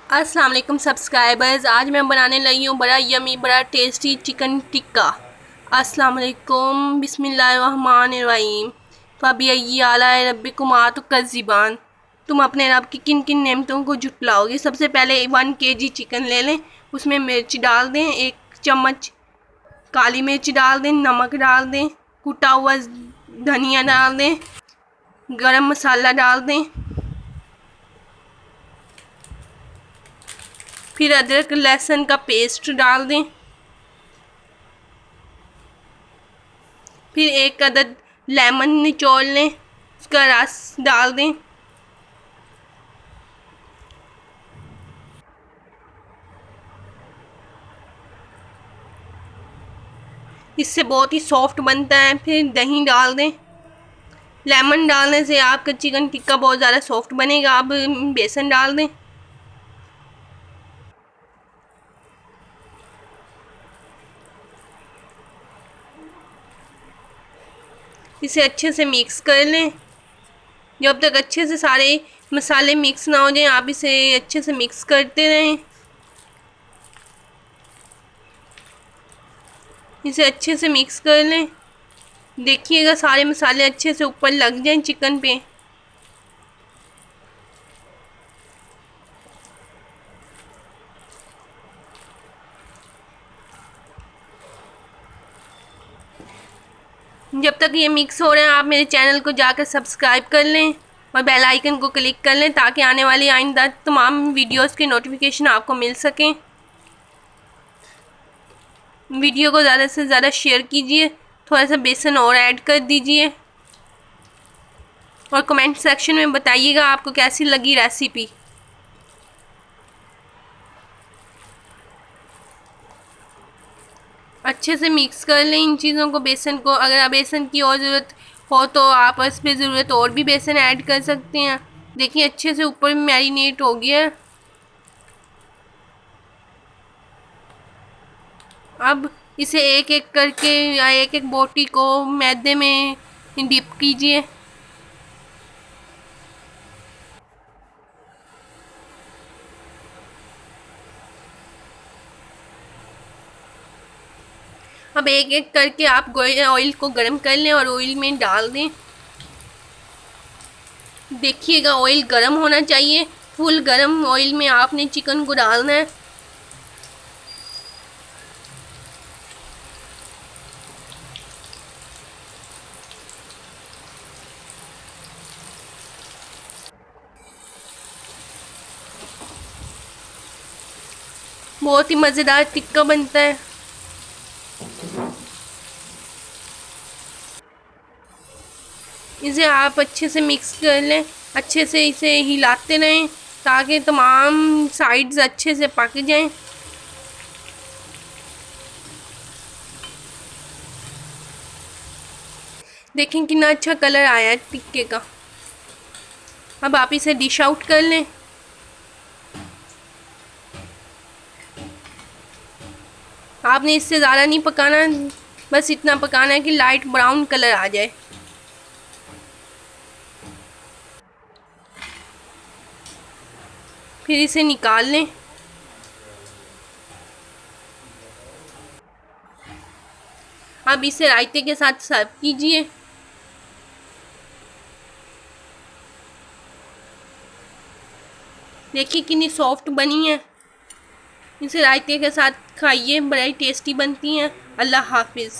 अस्सलाम वालेकुम सब्सक्राइबर्स। आज मैं बनाने लगी हूँ बड़ा यमी बड़ा टेस्टी चिकन टिक्का। अस्सलाम वालेकुम, बिस्मिल्लाहिर्रहमानिर्रहीम। फ़बिअय्यि आलाइ रब्बिकुमा तुकज़्ज़िबान। तुम अपने रब की किन किन नेमतों को झुटलाओगे। सबसे पहले 1 kg चिकन ले लें, उसमें मिर्च डाल दें, 1 चम्मच काली मिर्च डाल दें, नमक डाल दें, कुटा हुआ धनिया डाल दें, गरम मसाला डाल दें, फिर अदरक लहसुन का पेस्ट डाल दें, फिर 1 अदद लेमन निचोड़ लें, उसका रस डाल दें, इससे बहुत ही सॉफ्ट बनता है। फिर दही डाल दें। लेमन डालने से आपका चिकन टिक्का बहुत ज़्यादा सॉफ्ट बनेगा। अब बेसन डाल दें। इसे अच्छे से मिक्स कर लें। जब तक अच्छे से सारे मसाले मिक्स ना हो जाएं, आप इसे अच्छे से मिक्स करते रहें। इसे अच्छे से मिक्स कर लें। देखिएगा सारे मसाले अच्छे से ऊपर लग जाएं चिकन पे। जब तक ये मिक्स हो रहे हैं, आप मेरे चैनल को जाकर सब्सक्राइब कर लें और बेल आइकन को क्लिक कर लें ताकि आने वाली आइंदा तमाम वीडियोस के नोटिफिकेशन आपको मिल सकें। वीडियो को ज़्यादा से ज़्यादा शेयर कीजिए। थोड़ा सा बेसन और ऐड कर दीजिए और कमेंट सेक्शन में बताइएगा आपको कैसी लगी रेसिपी। अच्छे से मिक्स कर लें इन चीज़ों को, बेसन को। अगर बेसन की और ज़रूरत हो तो आप इस पर ज़रूरत और भी बेसन ऐड कर सकते हैं। देखिए अच्छे से ऊपर मैरिनेट हो गया है। अब इसे एक एक करके या एक एक बोटी को मैदे में डिप कीजिए। अब एक एक करके आप ऑयल को गर्म कर लें और ऑयल में डाल दें। देखिएगा ऑयल गर्म होना चाहिए। फुल गर्म ऑयल में आपने चिकन को डालना है। बहुत ही मज़ेदार टिक्का बनता है। इसे आप अच्छे से मिक्स कर लें। अच्छे से इसे हिलाते रहें ताकि तमाम साइड्स अच्छे से पक जाएं। देखें कितना अच्छा कलर आया है टिक्के का। अब आप इसे डिश आउट कर लें। आपने इससे ज़्यादा नहीं पकाना, बस इतना पकाना है कि लाइट ब्राउन कलर आ जाए। फिर इसे निकाल लें। अब इसे रायते के साथ सर्व कीजिए। देखिए कितनी सॉफ्ट बनी है। इसे रायते के साथ खाइए, बड़ी टेस्टी बनती हैं। अल्लाह हाफिज़।